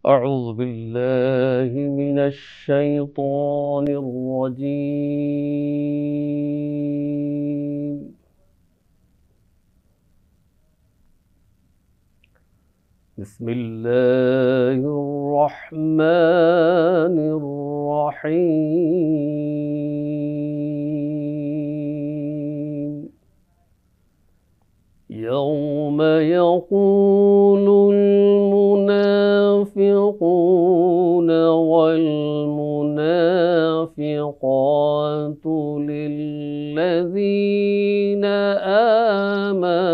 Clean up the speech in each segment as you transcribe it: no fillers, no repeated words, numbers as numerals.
أعوذ بالله من الشيطان الرجيم. بسم الله الرحمن الرحيم. يوم يقول المنافقون والمنافقات للذين آمنوا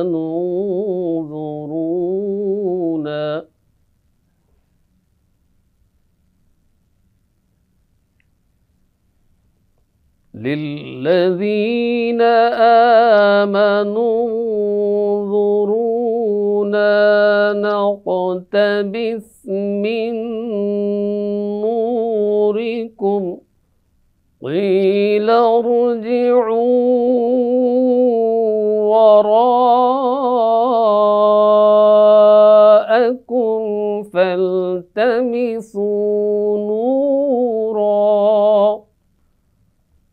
انظرونا نقتبس من نوركم قيل ارجعوا وراءكم فالتمسوا نورا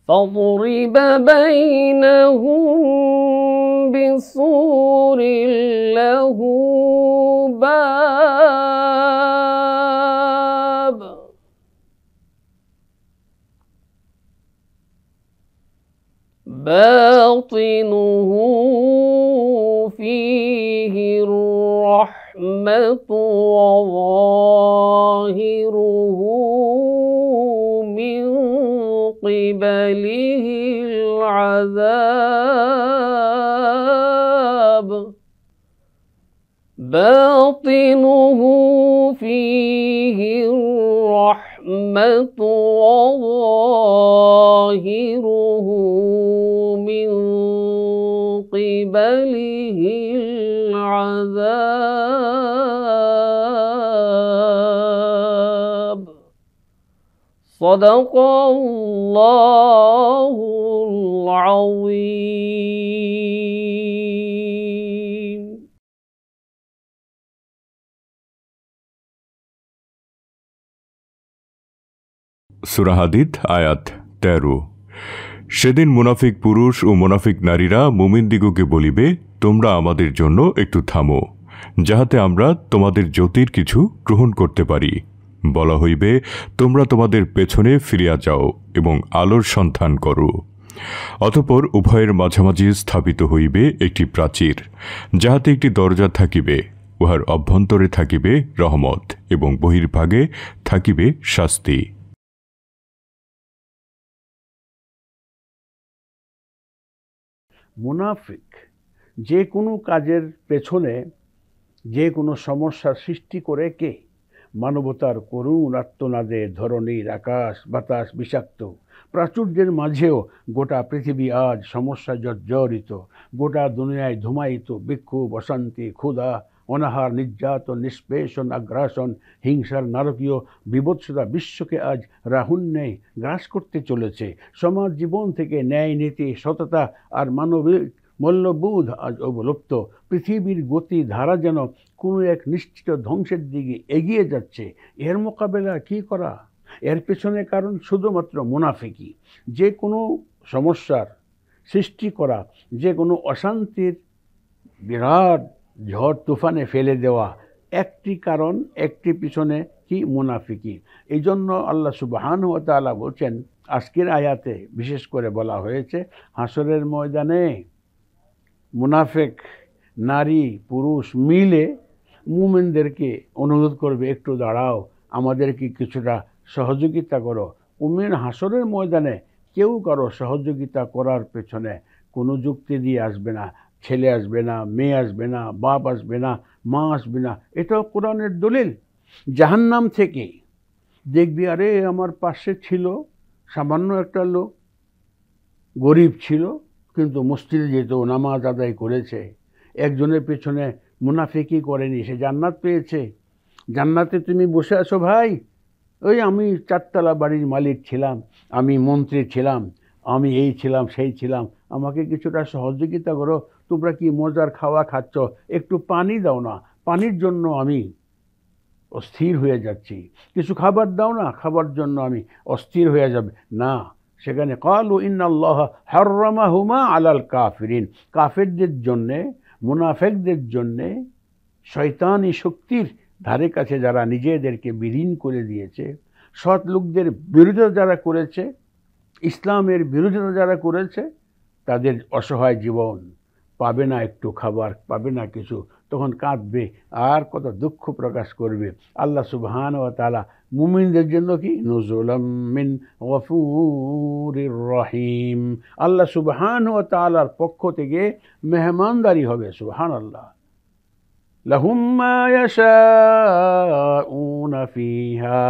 فضرب بينهم بسور له باب باطنه فيه الرحمة وظاهره من قبله العذاب باطنه فيه الرحمة وظاهره من قبله العذاب صدق الله العظيم. সূরা হাদীদ আয়াত 13। সেদিন মুনাফিক পুরুষ ও মুনাফিক নারীরা মুমিনদিগকে বলিবে, তোমরা আমাদের জন্য একটু থামো, যাহাতে আমরা তোমাদের জ্যোতির কিছু গ্রহণ করতে পারি। বলা হইবে, তোমরা তোমাদের পেছনে ফিরিয়া যাও এবং আলোর সন্ধান করো। অতঃপর উভয়ের মাঝামাঝি স্থাপিত হইবে একটি প্রাচীর, যাহাতে একটি দরজা থাকিবে, উহার অভ্যন্তরে থাকিবে রহমত এবং বহির্ভাগে থাকিবে শাস্তি। মুনাফিক যে কোনো কাজের পেছনে যে কোনো সমস্যার সৃষ্টি করে কে? মানবতার করুণ আর্তনাদে ধরণীর আকাশ বাতাস বিষাক্ত, প্রাচুর্যের মাঝেও গোটা পৃথিবী আজ সমস্যা জর্জরিত। গোটা দুনিয়ায় ধুমায়িত বিক্ষোভ, অশান্তি, ক্ষুধা, অনাহার, নির্যাতন, নিষ্পেষণ, আগ্রাসন, হিংসার নারকীয় বিভৎসতা বিশ্বকে আজ রাহুণ্যে গ্রাস করতে চলেছে। সমাজ জীবন থেকে ন্যায় নীতি, সততা আর মানবিক মূল্যবোধ আজ অবলুপ্ত। পৃথিবীর গতি ধারা যেন কোনো এক নিশ্চিত ধ্বংসের দিকে এগিয়ে যাচ্ছে। এর মোকাবেলা কী করা? এর পেছনে কারণ শুধুমাত্র মুনাফিকি। যে কোনো সমস্যার সৃষ্টি করা, যে কোনো অশান্তির বিরাট ঝড় তুফানে ফেলে দেওয়া একটি কারণ, একটি পিছনে কি? মুনাফিকি। এই জন্য আল্লাহ সুবহানাহু ওয়া তাআলা বলছেন, আজকের আয়াতে বিশেষ করে বলা হয়েছে, হাসরের ময়দানে মুনাফিক নারী পুরুষ মিলে মুমিনদেরকে অনুরোধ করবে, একটু দাঁড়াও, আমাদেরকে কিছুটা সহযোগিতা করো। মুমিন হাসরের ময়দানে কেউ কারো সহযোগিতা করার পেছনে কোনো যুক্তি দিয়ে আসবে না। ছেলে আসবে না, মেয়ে আসবে না, বাপ আসবে না, মা আসবে না। এটাও কোরআনের দলিল। জাহান্নাম থেকে দেখবি, আরে আমার পাশে ছিল সামান্য একটা লোক, গরিব ছিল কিন্তু মসজিদে যেত, নামাজ আদায় করেছে, একজনের পেছনে মুনাফিকি করেনি, সে জান্নাত পেয়েছে। জান্নাতে তুমি বসে আছো ভাই, ওই আমি 4 তলা বাড়ির মালিক ছিলাম, আমি মন্ত্রী ছিলাম, আমি এই ছিলাম সেই ছিলাম, আমাকে কিছুটা সহযোগিতা করো। তোমরা কি মজার খাওয়া খাচ্ছ, একটু পানি দাও না, পানির জন্য আমি অস্থির হয়ে যাচ্ছি, কিছু খাবার দাও না, খাবার জন্য আমি অস্থির হয়ে যাবে না। সেখানে ক্বালু ইন্নাল্লাহ হাররামাহুমা আলাল কাফিরিন, কাফেরদের জন্যে, মুনাফিকদের জন্যে, শয়তানি শক্তির ধারে কাছে যারা নিজেদেরকে বিলীন করে দিয়েছে, সৎ লোকদের বিরোধিতা যারা করেছে, ইসলামের বিরোধিতা যারা করেছে, তাদের অসহায় জীবন পাবে না, একটু খাবার পাবে না কিছু, তখন কাঁদবে আর কত দুঃখ প্রকাশ করবে। আল্লাহ সুবহানাহু ওয়া তাআলা মুমিনদের জন্য কি নুজুলাম মিন গফুরির রহিম, আল্লাহ সুবহানাহু ওয়া তাআলার পক্ষ থেকে মেহমানদারি হবে। সুবহানাল্লাহ। লাহুম মা ইয়াশাউনা ফিহা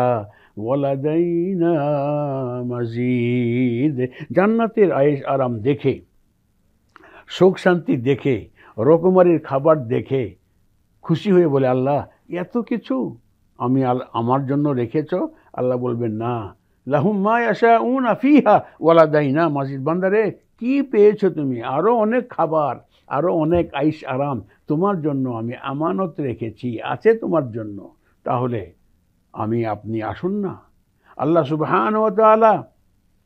ওয়ালাদাইনা মাজিদ, জান্নাতের আয়েশ আরাম দেখে, সুখ শান্তি দেখে, রকমারির খাবার দেখে খুশি হয়ে বলে, আল্লাহ এত কিছু আমার জন্য রেখেছ? আল্লাহ বলবেন না, লাহুম মা ইয়াশাউনা ফিহা ওয়ালাদাইনা মাজিদ, বান্দারে কি পেয়েছো তুমি? আরও অনেক খাবার, আরও অনেক আইশ আরাম তোমার জন্য আমি আমানত রেখেছি, আছে তোমার জন্য। তাহলে আপনি আসুন না। আল্লাহ সুবহানাহু ওয়া তাআলা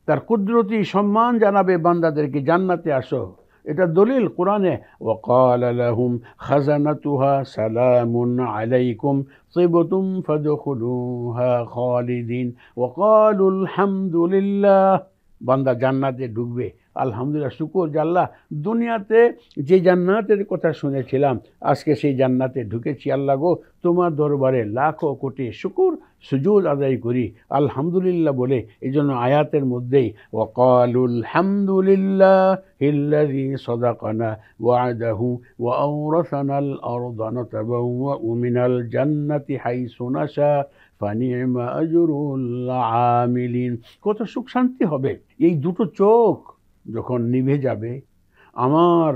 তার কুদরতি সম্মান জানাবে বান্দাদেরকে, জান্নাতে আসো। এটা দলিল কোরআনে, ওয়াকালা লাহুম খাজানাতুহা সালামুন আলাইকুম তিবতুম ফাদখুলুহা খালিদিন ওয়াকালুল হামদুলিল্লাহ। বান্দা জান্নাতে ঢুকবে, আলহামদুলিল্লাহ, শুকর যে আল্লাহ দুনিয়াতে যে জান্নাতের কথা শুনেছিলাম আজকে সেই জান্নাতে ঢুকেছি, আল্লাহ গো তোমার দরবারে লাখো কোটি শুকর সুজুদ আদায় করি, আলহামদুলিল্লাহ বলে। এই জন্য আয়াতের মধ্যেই ওয়াকালুল হামদুলিল্লাহিল্লাযী সাদাকানা ওয়া'দাহু ওয়া আওরাসানাল আরদা নাতাবাওয়াউ মিনাল জান্নাতি হাইসু নাশা ফানি'মা আজরুল আমিলিন। কত সুখ শান্তি হবে। এই দুটো চোখ যখন নিভে যাবে, আমার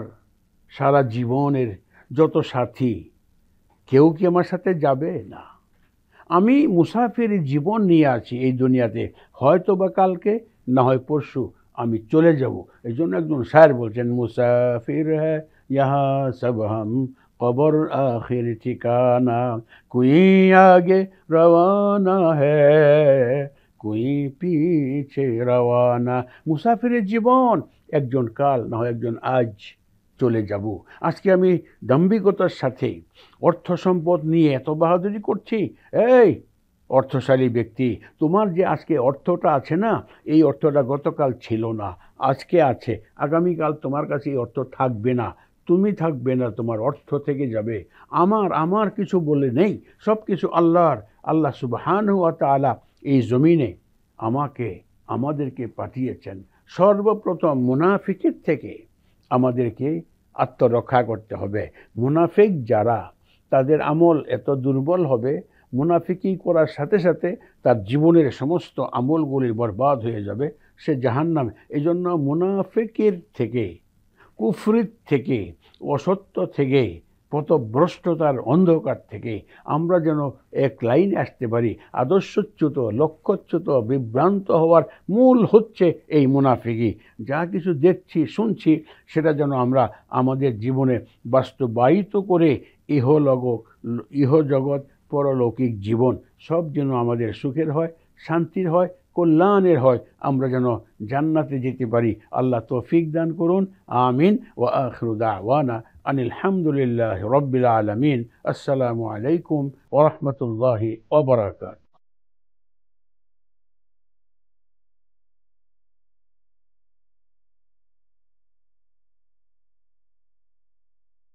সারা জীবনের যত সাথী, কেউ কি আমার সাথে যাবে না? আমি মুসাফির জীবন নিয়ে আছি এই দুনিয়াতে, হয়তো বা কালকে না হয় পরশু আমি চলে যাব। এই জন্য একজন শায়ের বলছেন, মুসাফির হ্যায় ইহা সব হাম কবর আখির ঠিকানা, কোই আগে রওয়ানা হ্যায় কোই পিছে রওয়ানা। মুসাফিরের জীবন, একজন কাল না হয় একজন আজ চলে যাব। আজকে আমি দাম্ভিকতার সাথে অর্থ সম্পদ নিয়ে এত বাহাদুরি করছি। এই অর্থশালী ব্যক্তি, তোমার যে আজকে অর্থটা আছে না, এই অর্থটা গতকাল ছিল না, আজকে আছে, আগামীকাল তোমার কাছে এই অর্থ থাকবে না, তুমি থাকবে না, তোমার অর্থ থেকে যাবে। আমার কিছু বলে নেই, সব কিছু আল্লাহর। আল্লাহ সুবহানাহু ওয়া তাআলা এই জমিনে আমাদেরকে পাঠিয়েছেন সর্বপ্রথম মুনাফিকের থেকে আমাদেরকে আত্মরক্ষা করতে হবে। মুনাফিক যারা, তাদের আমল এত দুর্বল হবে, মুনাফিকি করার সাথে সাথে তার জীবনের সমস্ত আমলগুলি বরবাদ হয়ে যাবে, সে জাহান্নামে। এই জন্য মুনাফিকের থেকে, কুফরির থেকে, অসত্য থেকে, পথভ্রষ্টতার অন্ধকার থেকে আমরা যেন এক লাইনে আসতে পারি। আদর্শচ্যুত, লক্ষ্যচ্যুত, বিভ্রান্ত হওয়ার মূল হচ্ছে এই মুনাফিকি। যা কিছু দেখছি, শুনছি, সেটা যেন আমরা আমাদের জীবনে বাস্তবায়িত করে ইহজগৎ পরলৌকিক জীবন সব যেন আমাদের সুখের হয়, শান্তির হয়, কল্যাণের হয়, আমরা যেন জান্নাতে যেতে পারি। আল্লাহ তৌফিক দান করুন। আমিন। ওয়া আখিরু দাওয়ানা আনিল হামদুলিল্লাহি রাব্বিল আলামিন। আসসালামু আলাইকুম ওয়া রাহমাতুল্লাহি ওয়া বারাকাতুহু।